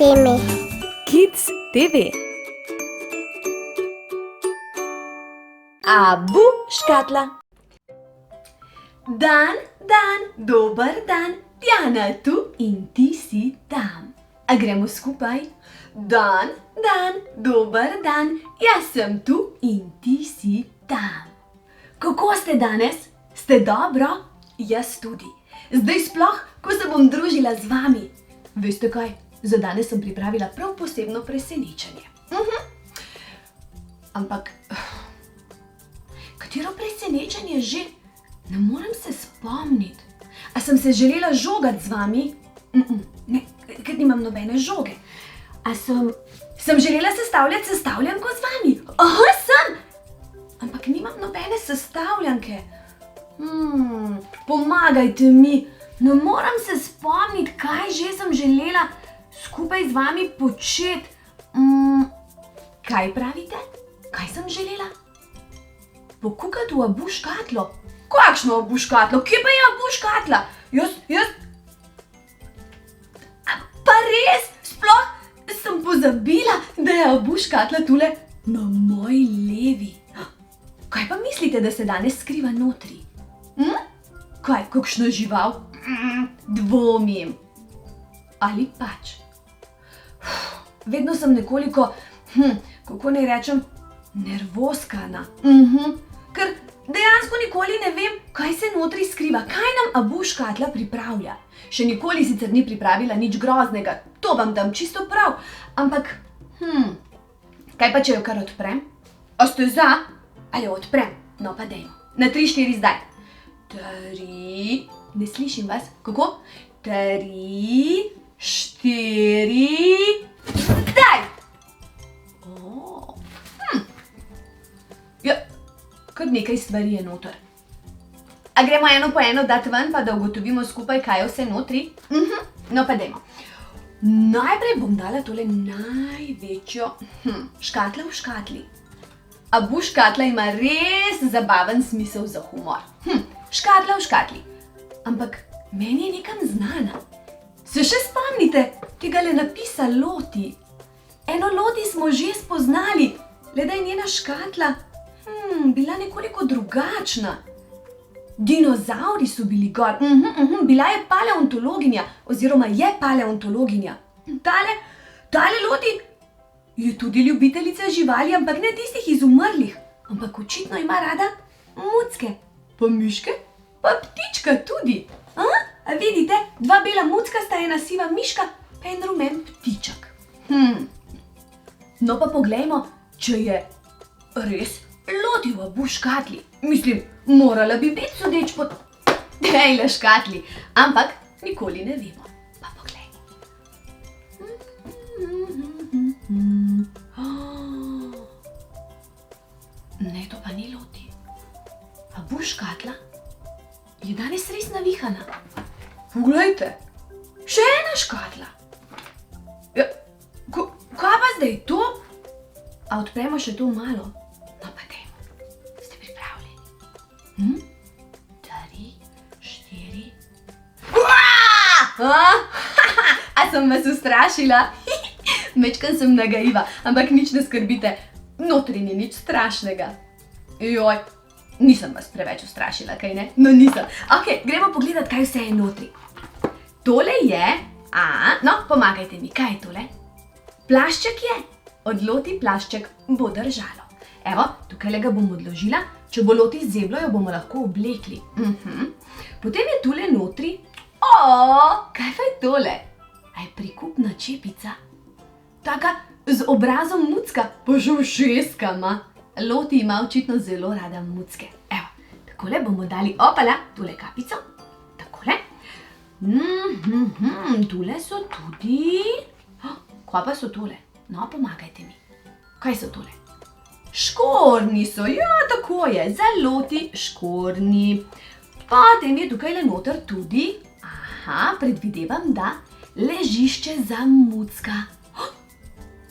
teme. Kids TV. Abu škatla. Dan, dober dan, Diana tu in ti si tam. A gremo skupaj? Dan, dober dan, jaz sem tu in ti si tam. Kako ste danes? Ste dobro? Jaz tudi. Zdaj sploh, ko se bom družila z vami. Veste kaj? Za danes sem pripravila prav posebno presenečenje. Ampak, katero presenečenje že? Ne morem se spomniti. A sem se želela žogati z vami? Ne, ker nimam nobene žoge. A sem želela sestavljati sestavljanko z vami? Aha, sem! Ampak nimam nobene sestavljanke. Pomagajte mi. Ne morem se spomniti, kaj že sem želela skupaj z vami početi. Kaj pravite? Kaj sem želela? Pokukati v Abu škatlo. Kakšno Abu škatlo? Kje pa je Abu škatla? Jaz... Pa res? Sploh sem pozabila, da je Abu škatla tule na moji levi. Kaj pa mislite, da se danes skriva notri? Kaj, kakšna žival? Dvomim. Ali pač? Vedno sem nekoliko, kako naj rečem, nervoskana. Ker dejansko nikoli ne vem, kaj se notri skriva, kaj nam Abu škatla pripravlja. Še nikoli sicer ni pripravila nič groznega, to vam dam čisto prav, ampak, kaj pa če jo kar odprem? A ste za? Ali jo odprem? No pa dajmo. Na 3, 4 zdaj. 3, ne slišim vas, kako? 3, 4, daj! Ja, kar nekaj stvari je noter. A gremo eno po eno dati ven, pa da ugotovimo skupaj, kaj je vse notri? No pa dajmo. Najprej bom dala tole največjo škatlo v škatli. Abu škatla ima res zabaven smisel za humor. Škatla v škatli. Ampak meni je nekam znana. Se še spomnite tegale napisa Loti? Eno Loti smo že spoznali, le da je njena škatla bila nekoliko drugačna. Dinozavri so bili gor, bila je paleontologinja, oziroma je paleontologinja. Tale Loti je tudi ljubiteljica živali, ampak ne tistih iz umrlih. Ampak očitno ima rada mucke, pa miške, pa ptička tudi. A vidite, 2 bela mucka sta, ena siva miška, pa en rumen ptiček. No pa poglejmo, če je res Loti v Abu škatli. Mislim, morala bi biti sodeč po tejle škatli, ampak nikoli ne vemo. Pa poglejmo. Ne, to pa ni Loti. Abu škatla je danes res navihana. Poglejte, še ena škatla. Ja, kaj pa zdaj to? A odpremo še to malo? No pa dajmo. Ste pripravljeni? 3, 4... A sem vas ustrašila? Mečkan sem nagajiva, ampak nič ne skrbite. Notri ni nič strašnega. Joj, nisem vas preveč ustrašila, kaj ne? No nisem. Ok, gremo pogledat, kaj vse je notri. Tole je... no, pomagajte mi, kaj je tole? Plašček je. Od Loti plašček bo držalo. Evo, tukaj ga bom odložila. Če bo Loti zeblo, jo bomo lahko oblekli. Potem je tule notri... kaj pa je tole? A je prikupna čepica? Taka z obrazom mucka, pa že ušeskama. Loti ima očitno zelo rada mucke. Evo, takole bomo dali, opala, tule kapico. Takole. Tule so tudi... Kaj pa so tole? No, pomagajte mi. Kaj so tole? Škornji so, ja, tako je. Za Loti škornji. Potem je tukaj le noter tudi, predvidevam, da ležišče za mucka.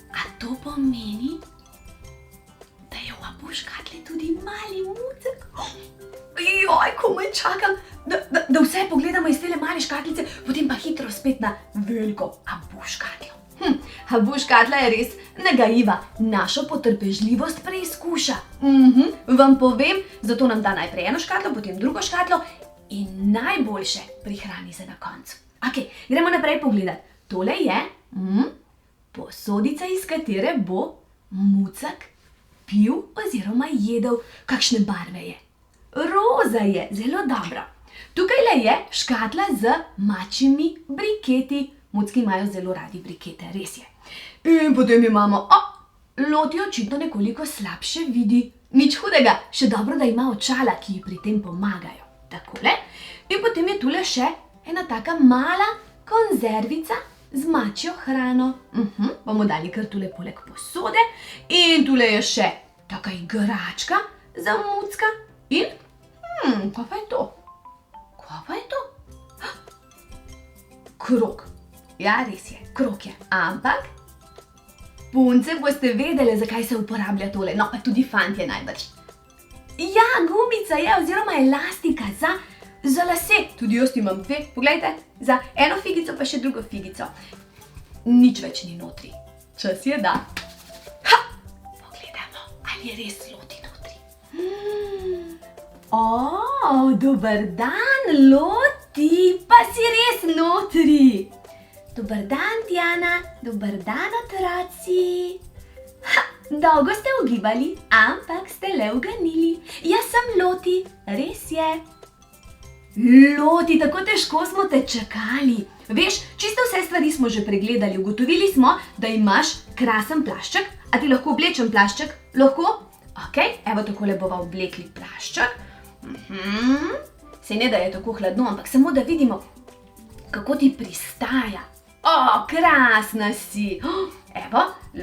A to pomeni, da je v Abu škatli tudi mali mucek? Joj, komaj čakam, da vse pogledamo iz tele male škatlice, potem pa hitro spet na veliko Abu škatlo. A bo škatla je res nagajiva, našo potrpežljivost preizkuša. Vam povem, zato nam da najprej eno škatlo, potem drugo škatlo in najboljše prihrani se na koncu. Ok, gremo naprej pogledat. Tole je posodica, iz katere bo Mucek pil oziroma jedel. Kakšne barve je? Roza je, zelo dobro. Tukaj je škatla z mačjimi briketi. Mucki imajo zelo radi brikete, res je. In potem imamo, Loti očitno nekoliko slabše vidi. Nič hudega, še dobro, da ima očala, ki ji pri tem pomagajo. Takole. In potem je tule še ena taka mala konzervica z mačjo hrano. Bomo dali kar tule poleg posode. In tule je še taka igračka za Mucka. In, kaj pa je to? Kaj pa je to? Krog. Ja, res je, krog je. Ampak, punce boste vedele, zakaj se uporablja tole. No, pa tudi fantje najbrž. Ja, gumica je oziroma elastika za lase. Tudi jaz imam dve, poglejte. Za eno figico pa še drugo figico. Nič več ni notri. Čas je, da. Pogledamo, ali je res Loti notri. Dober dan, Loti, pa si res notri. Dober dan, Diana, dober dan, otroci. Dolgo ste ugibali, ampak ste le uganili. Jaz sem Loti, res je. Loti, tako težko smo te čakali. Veš, čisto vse stvari smo že pregledali. Ugotovili smo, da imaš krasen plašček. A ti lahko oblečem plašček? Lahko? Ok, evo takole bova oblekli plašček. Sej ne, da je tako hladno, ampak samo da vidimo, kako ti pristaja. Krasna si. Evo,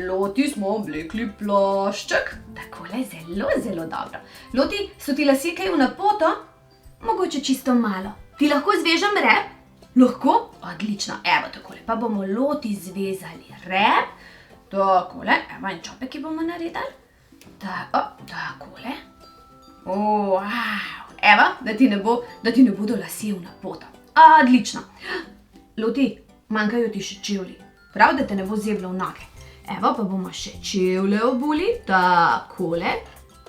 Loti smo oblekli plašček. Takole, zelo, zelo dobro. Loti, so ti lasje kaj v napoto? Mogoče čisto malo. Ti lahko zvežem rep? Lahko? Odlično. Evo takole, pa bomo Loti zvezali rep. Takole, evo en čopek, ki bomo naredili. Takole. Evo, da ti ne bodo lasje v napoto. Odlično. Loti, manjkajo ti še čevlji. Prav, da te ne bo zeblo v noge. Evo, pa bomo še čevlje obuli. Takole.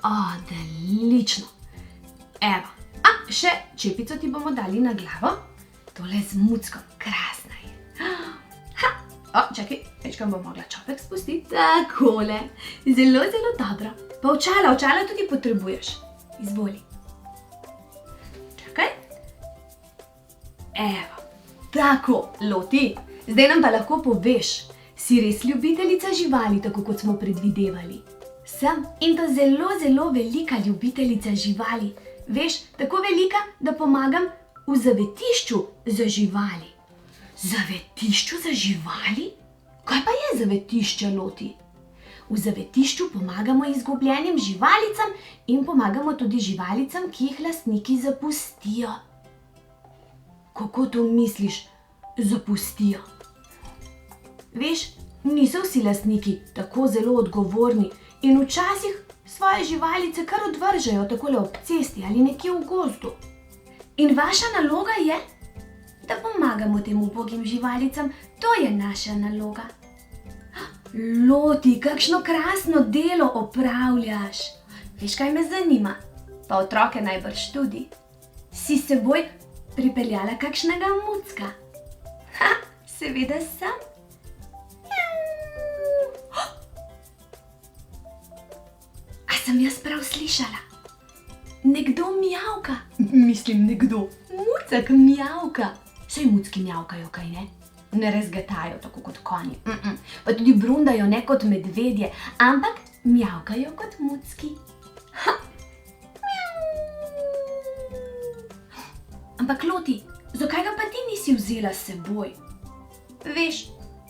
Odlično. Evo. Še čepico ti bomo dali na glavo. Tole z Muckom. Krasna je. Čakaj, večkrat bom mogla čopek spustiti. Takole. Zelo, zelo dobro. Pa očala tudi potrebuješ. Izvoli. Čakaj. Evo. Tako, Loti. Zdaj nam pa lahko poveš, si res ljubiteljica živali, tako kot smo predvidevali? Sem, in to zelo, zelo velika ljubiteljica živali. Veš, tako velika, da pomagam v zavetišču za živali. Zavetišču za živali? Kaj pa je zavetišče, Loti? V zavetišču pomagamo izgubljenim živalicam in pomagamo tudi živalicam, ki jih lastniki zapustijo. Kako to misliš, zapustijo? Veš, niso vsi lastniki tako zelo odgovorni in včasih svoje živalice kar odvržejo takole ob cesti ali nekje v gozdu. In vaša naloga je, da pomagamo tem ubogim živalicam. To je naša naloga. Loti, kakšno krasno delo opravljaš. Veš, kaj me zanima? Pa otroke najbrž tudi. Si s seboj pripeljala kakšnega Mucka? Seveda sem. A sem jaz prav slišala? Nekdo mijavka. Mislim, nekdo. Mucek mijavka. Saj Mucki mijavkajo, kaj ne? Ne rezgetajo tako kot konji. Pa tudi brundajo ne kot medvedje, ampak mijavkajo kot Mucki. Ampak Loti, zakaj ga pa ti nisi vzela s seboj? Veš,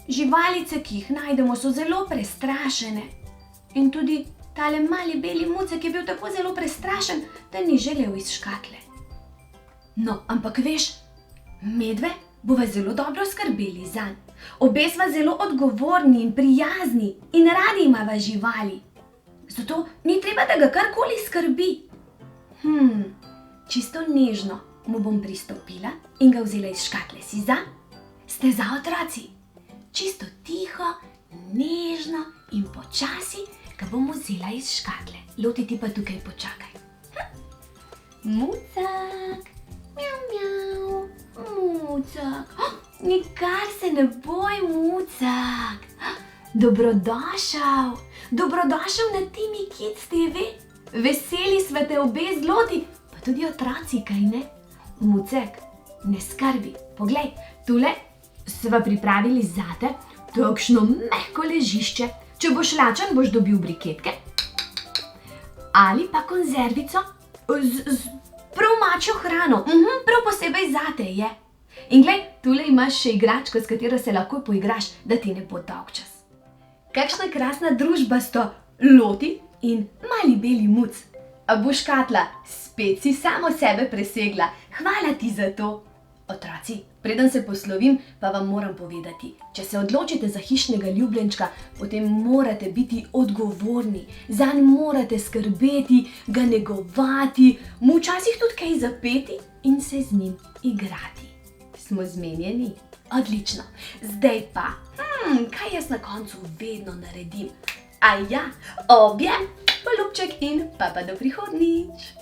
živalice, ki jih najdemo, so zelo prestrašene. In tudi tale mali beli Mucek je bil tako zelo prestrašen, da ni želel iz škatle. No, ampak veš, medve bova zelo dobro skrbeli zanj. Obe sva zelo odgovorni in prijazni in radi imava živali. Zato ni treba, da ga karkoli skrbi. Čisto nežno mu bom pristopila in ga vzela iz škatle. Si za? Ste za, otroci? Čisto tiho nežno in počasi ga bom vzela iz škatle. Loti, ti pa tukaj počakaj. Mucak, mjav, mjav, Mucak. Nikar se ne boj, Mucak. Dobrodošel, dobrodošel na Timi Kids TV. Veseli sva te obe zloti, pa tudi otroci, kaj ne? Mucek, ne skrbi, poglej, tule sva pripravili zate takšno mehko ležišče. Če boš lačen, boš dobil briketke ali pa konzervico z prav mačjo hrano. Prav posebej zate je. In glej, tule imaš še igračko, s katero se lahko poigraš, da ti ne bo dolgčas. Kakšna krasna družba sta Loti in mali beli Muc. A bo škatla, spet si samo sebe presegla. Hvala ti za to. Otroci, preden se poslovim, pa vam moram povedati, če se odločite za hišnega ljubljenčka, potem morate biti odgovorni, zanj morate skrbeti, ga negovati, mu včasih tudi kaj zapeti in se z njim igrati. Smo zmenjeni? Odlično. Zdaj pa, kaj jaz na koncu vedno naredim? A ja, objem, poljubček in pa do prihodnjič.